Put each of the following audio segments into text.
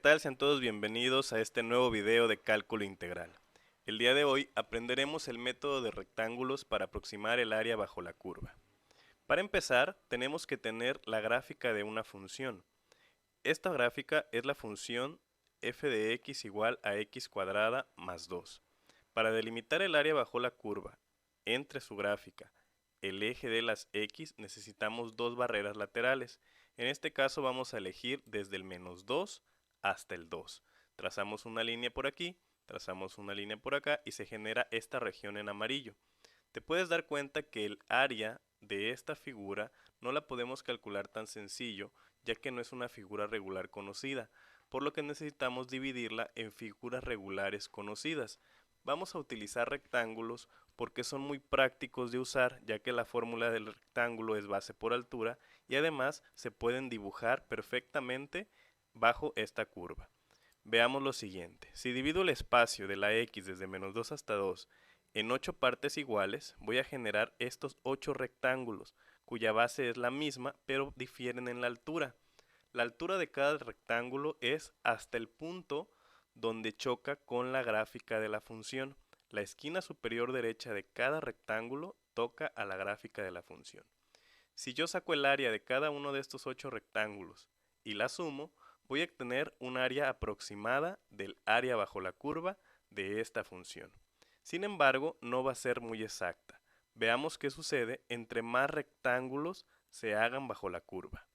tal? Sean todos bienvenidos a este nuevo video de cálculo integral. El día de hoy aprenderemos el método de rectángulos para aproximar el área bajo la curva. Para empezar, tenemos que tener la gráfica de una función. Esta gráfica es la función f de x igual a x cuadrada más 2. Para delimitar el área bajo la curva entre su gráfica, el eje de las x, necesitamos dos barreras laterales. En este caso vamos a elegir desde el menos 2 hasta el 2. Trazamos una línea por aquí, trazamos una línea por acá y se genera esta región en amarillo. Te puedes dar cuenta que el área de esta figura no la podemos calcular tan sencillo, ya que no es una figura regular conocida, por lo que necesitamos dividirla en figuras regulares conocidas. Vamos a utilizar rectángulos porque son muy prácticos de usar, ya que la fórmula del rectángulo es base por altura y además se pueden dibujar perfectamente bajo esta curva. Veamos lo siguiente. Si divido el espacio de la x desde menos 2 hasta 2 en 8 partes iguales, voy a generar estos 8 rectángulos, cuya base es la misma, pero difieren en la altura. La altura de cada rectángulo es hasta el punto donde choca con la gráfica de la función. La esquina superior derecha de cada rectángulo toca a la gráfica de la función. Si yo saco el área de cada uno de estos 8 rectángulos y la sumo, voy a obtener un área aproximada del área bajo la curva de esta función. Sin embargo, no va a ser muy exacta. Veamos qué sucede entre más rectángulos se hagan bajo la curva.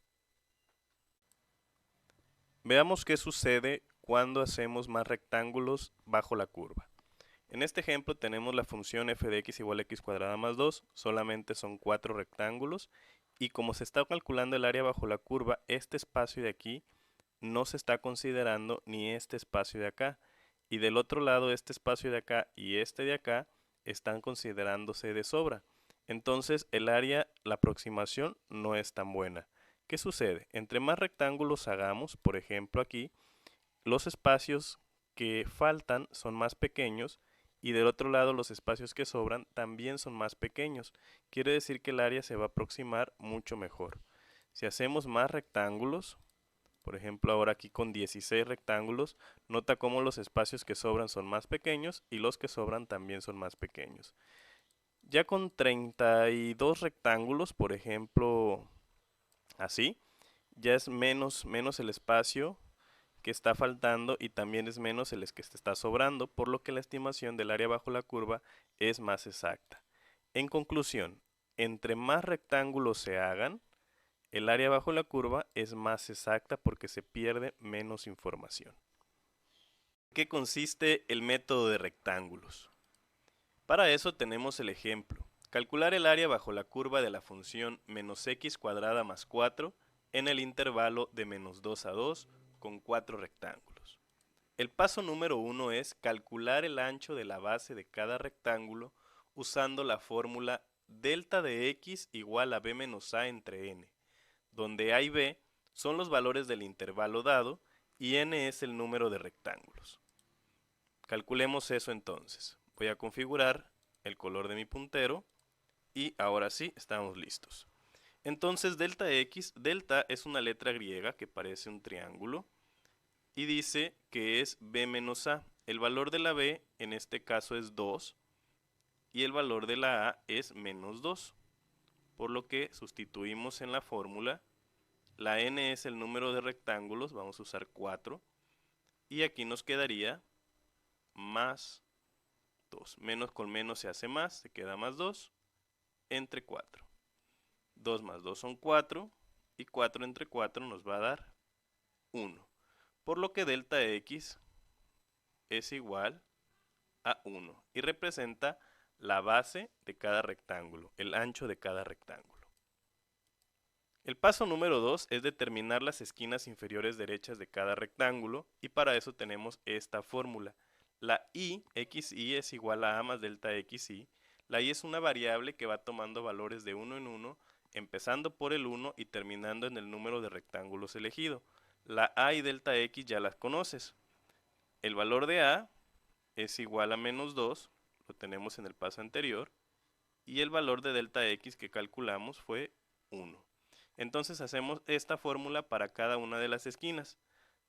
Veamos qué sucede cuando hacemos más rectángulos bajo la curva. En este ejemplo tenemos la función f de x igual a x cuadrada más 2, solamente son 4 rectángulos y como se está calculando el área bajo la curva, este espacio de aquí no se está considerando ni este espacio de acá, y del otro lado este espacio de acá y este de acá están considerándose de sobra. Entonces el área, la aproximación no es tan buena. ¿Qué sucede? Entre más rectángulos hagamos, por ejemplo aquí, los espacios que faltan son más pequeños y del otro lado los espacios que sobran también son más pequeños. Quiere decir que el área se va a aproximar mucho mejor. Si hacemos más rectángulos, por ejemplo ahora aquí con 16 rectángulos, nota cómo los espacios que sobran son más pequeños y los que sobran también son más pequeños. Ya con 32 rectángulos, por ejemplo así, ya es menos el espacio que está faltando y también es menos el que te está sobrando, por lo que la estimación del área bajo la curva es más exacta. En conclusión, entre más rectángulos se hagan, el área bajo la curva es más exacta porque se pierde menos información. ¿En qué consiste el método de rectángulos? Para eso tenemos el ejemplo. Calcular el área bajo la curva de la función menos x cuadrada más 4 en el intervalo de menos 2 a 2 con 4 rectángulos. El paso número 1 es calcular el ancho de la base de cada rectángulo usando la fórmula delta de x igual a b menos a entre n, donde a y b son los valores del intervalo dado y n es el número de rectángulos. Calculemos eso entonces. Voy a configurar el color de mi puntero y ahora sí estamos listos. Entonces delta x, delta es una letra griega que parece un triángulo y dice que es b menos a. El valor de la b en este caso es 2 y el valor de la a es menos 2, por lo que sustituimos en la fórmula. La n es el número de rectángulos, vamos a usar 4 y aquí nos quedaría más 2. Menos con menos se hace más, se queda más 2 entre 4. 2 más 2 son 4 y 4 entre 4 nos va a dar 1. Por lo que delta x es igual a 1 y representa la base de cada rectángulo, el ancho de cada rectángulo. El paso número 2 es determinar las esquinas inferiores derechas de cada rectángulo y para eso tenemos esta fórmula. La y, xy es igual a más delta xy. La y es una variable que va tomando valores de 1 en 1, empezando por el 1 y terminando en el número de rectángulos elegido. La a y delta x ya las conoces. El valor de a es igual a menos 2, lo tenemos en el paso anterior, y el valor de delta x que calculamos fue 1. Entonces hacemos esta fórmula para cada una de las esquinas.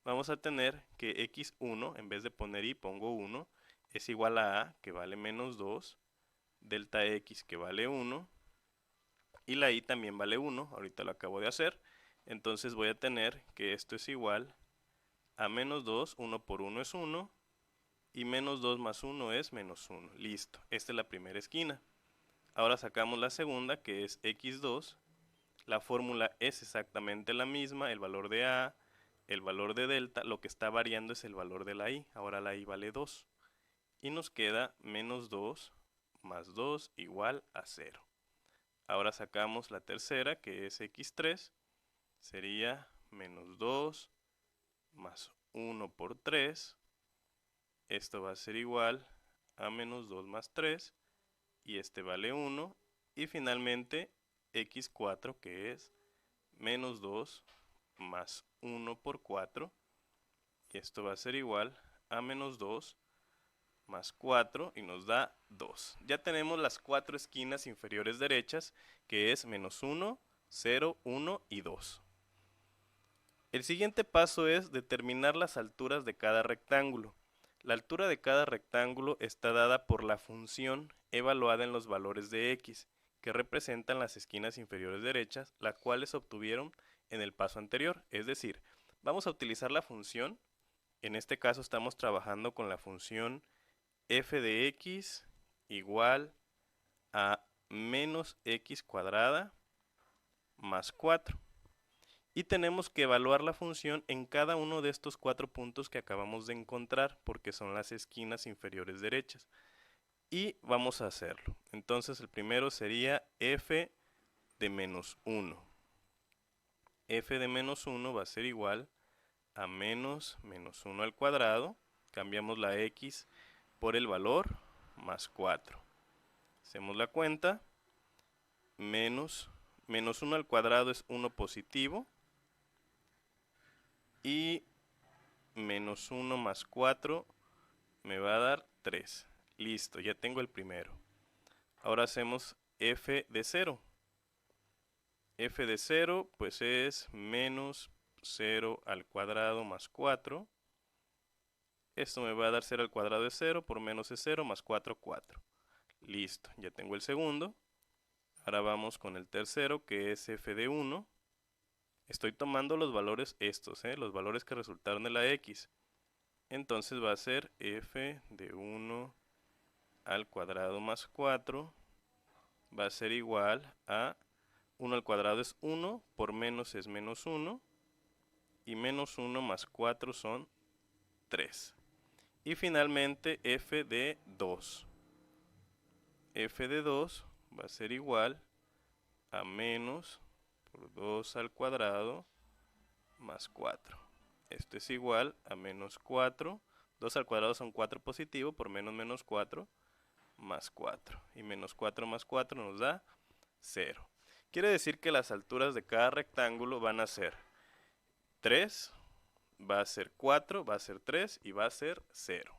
vamos a tener que x1, en vez de poner y pongo 1, es igual a que vale menos 2, delta x que vale 1, y la y también vale 1, ahorita lo acabo de hacer. Entonces voy a tener que esto es igual a menos 2, 1 por 1 es 1, y menos 2 más 1 es menos 1. Listo, esta es la primera esquina. Ahora sacamos la segunda, que es x2. La fórmula es exactamente la misma, el valor de a, el valor de delta, lo que está variando es el valor de la y. Ahora la y vale 2. Y nos queda menos 2 más 2 igual a 0. Ahora sacamos la tercera, que es x3. Sería menos 2 más 1 por 3. Esto va a ser igual a menos 2 más 3. Y este vale 1. Y finalmente x4, que es menos 2 más 1 por 4. Y esto va a ser igual a menos 2 más 4 y nos da 2. Ya tenemos las cuatro esquinas inferiores derechas, que es menos 1, 0, 1 y 2. El siguiente paso es determinar las alturas de cada rectángulo. La altura de cada rectángulo está dada por la función evaluada en los valores de x, que representan las esquinas inferiores derechas, las cuales obtuvieron en el paso anterior. Es decir, vamos a utilizar la función, en este caso estamos trabajando con la función f de x igual a menos x cuadrada más 4. Y tenemos que evaluar la función en cada uno de estos 4 puntos que acabamos de encontrar, porque son las esquinas inferiores derechas. Y vamos a hacerlo. Entonces el primero sería f de menos 1. F de menos 1 va a ser igual a menos 1 al cuadrado. Cambiamos la x por el valor más 4. Hacemos la cuenta. Menos 1 al cuadrado es 1 positivo. Y menos 1 más 4 me va a dar 3. Listo, ya tengo el primero. Ahora hacemos f de 0. F de 0 pues es menos 0 al cuadrado más 4. Esto me va a dar 0 al cuadrado de 0 por menos de 0 más 4, 4. Listo, ya tengo el segundo. Ahora vamos con el tercero, que es f de 1. Estoy tomando los valores estos, los valores que resultaron de la x. Entonces va a ser f de 1 al cuadrado más 4 va a ser igual a 1 al cuadrado es 1, por menos es menos 1, y menos 1 más 4 son 3. Y finalmente f de 2. F de 2 va a ser igual a menos por 2 al cuadrado más 4. Esto es igual a menos 4. 2 al cuadrado son 4 positivo, por menos 4 más 4. Y menos 4 más 4 nos da 0. Quiere decir que las alturas de cada rectángulo van a ser 3, va a ser 4, va a ser 3 y va a ser 0.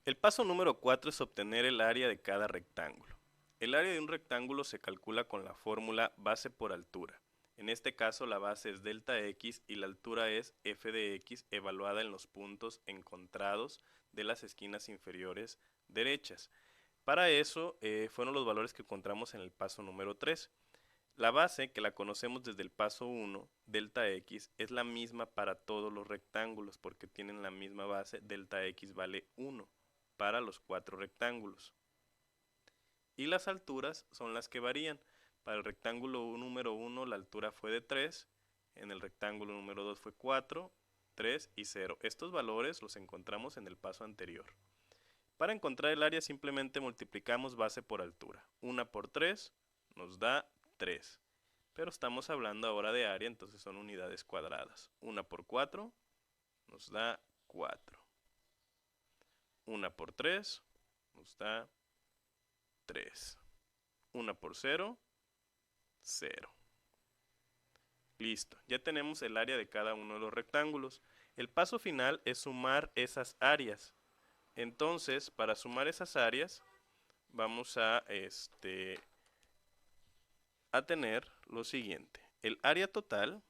El paso número 4 es obtener el área de cada rectángulo. El área de un rectángulo se calcula con la fórmula base por altura. En este caso la base es delta x y la altura es f de x evaluada en los puntos encontrados de las esquinas inferiores derechas. Para eso fueron los valores que encontramos en el paso número 3. La base, que la conocemos desde el paso 1, delta x, es la misma para todos los rectángulos porque tienen la misma base, delta x vale 1 para los 4 rectángulos. Y las alturas son las que varían. Para el rectángulo número 1 la altura fue de 3, en el rectángulo número 2 fue 4, 3 y 0. Estos valores los encontramos en el paso anterior. Para encontrar el área simplemente multiplicamos base por altura. 1 por 3 nos da 3. Pero estamos hablando ahora de área, entonces son unidades cuadradas. 1 por 4 nos da 4. 1 por 3 nos da 3. 1 por 0, 0. Listo, ya tenemos el área de cada uno de los rectángulos. El paso final es sumar esas áreas. Entonces, para sumar esas áreas, vamos a tener lo siguiente. El área total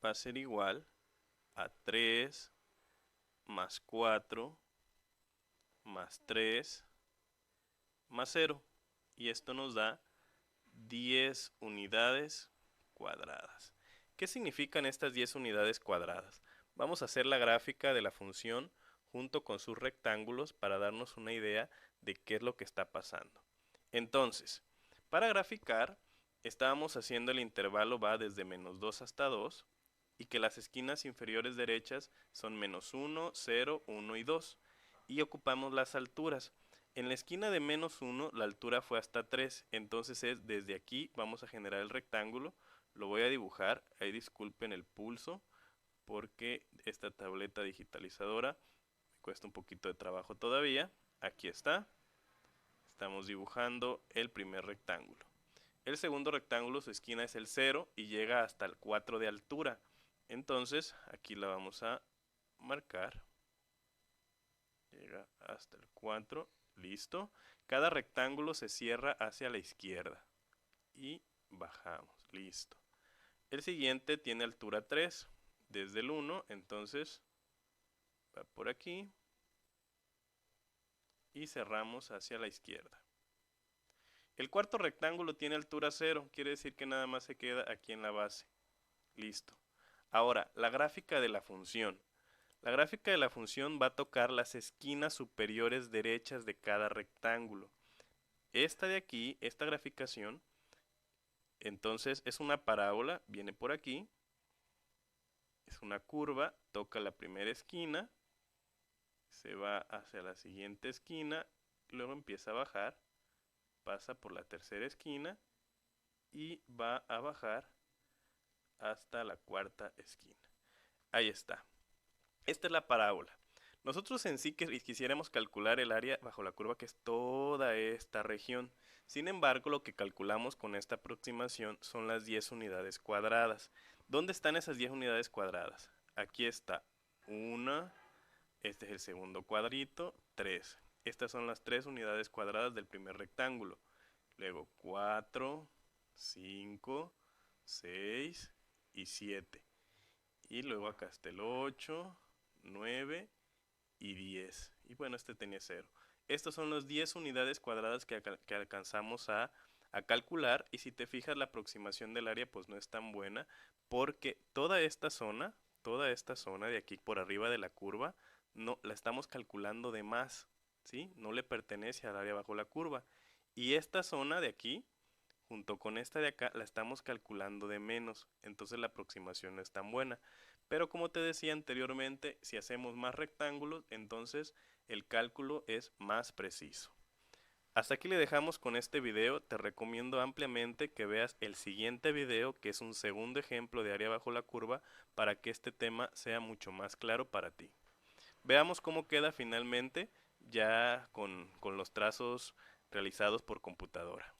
va a ser igual a 3 más 4 más 3 más 0. Y esto nos da 10 unidades cuadradas. ¿Qué significan estas 10 unidades cuadradas? Vamos a hacer la gráfica de la función junto con sus rectángulos para darnos una idea de qué es lo que está pasando. Entonces, para graficar, estábamos haciendo el intervalo va desde menos 2 hasta 2 y que las esquinas inferiores derechas son menos 1, 0, 1 y 2. Y ocupamos las alturas. En la esquina de menos 1 la altura fue hasta 3, entonces es desde aquí vamos a generar el rectángulo, lo voy a dibujar, ahí disculpen el pulso porque esta tableta digitalizadora me cuesta un poquito de trabajo todavía. Aquí está, estamos dibujando el primer rectángulo. El segundo rectángulo su esquina es el 0 y llega hasta el 4 de altura, entonces aquí la vamos a marcar, llega hasta el 4. Listo. Cada rectángulo se cierra hacia la izquierda. Y bajamos. Listo. El siguiente tiene altura 3. Desde el 1, entonces va por aquí. Y cerramos hacia la izquierda. El cuarto rectángulo tiene altura 0. Quiere decir que nada más se queda aquí en la base. Listo. Ahora, la gráfica de la función. La gráfica de la función va a tocar las esquinas superiores derechas de cada rectángulo. Esta de aquí, esta graficación, entonces es una parábola, viene por aquí, es una curva, toca la primera esquina, se va hacia la siguiente esquina, luego empieza a bajar, pasa por la tercera esquina y va a bajar hasta la cuarta esquina. Ahí está. Esta es la parábola. Nosotros en sí quisiéramos calcular el área bajo la curva, que es toda esta región. Sin embargo, lo que calculamos con esta aproximación son las 10 unidades cuadradas. ¿Dónde están esas 10 unidades cuadradas? Aquí está 1, este es el segundo cuadrito, 3. Estas son las 3 unidades cuadradas del primer rectángulo. Luego 4, 5, 6 y 7. Y luego acá está el 8, 9 y 10. Y bueno, este tenía 0. Estas son las 10 unidades cuadradas que alcanzamos a calcular. Y si te fijas, la aproximación del área pues no es tan buena, porque toda esta zona de aquí por arriba de la curva, no la estamos calculando de más, ¿sí? No le pertenece al área bajo la curva. Y esta zona de aquí, junto con esta de acá, la estamos calculando de menos, entonces la aproximación no es tan buena. Pero como te decía anteriormente, si hacemos más rectángulos, entonces el cálculo es más preciso. Hasta aquí le dejamos con este video. Te recomiendo ampliamente que veas el siguiente video, que es un segundo ejemplo de área bajo la curva, para que este tema sea mucho más claro para ti. Veamos cómo queda finalmente ya con los trazos realizados por computadora.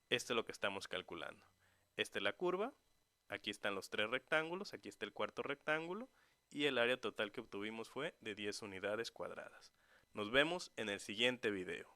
Esto es lo que estamos calculando. Esta es la curva, aquí están los 3 rectángulos, aquí está el cuarto rectángulo y el área total que obtuvimos fue de 10 unidades cuadradas. Nos vemos en el siguiente video.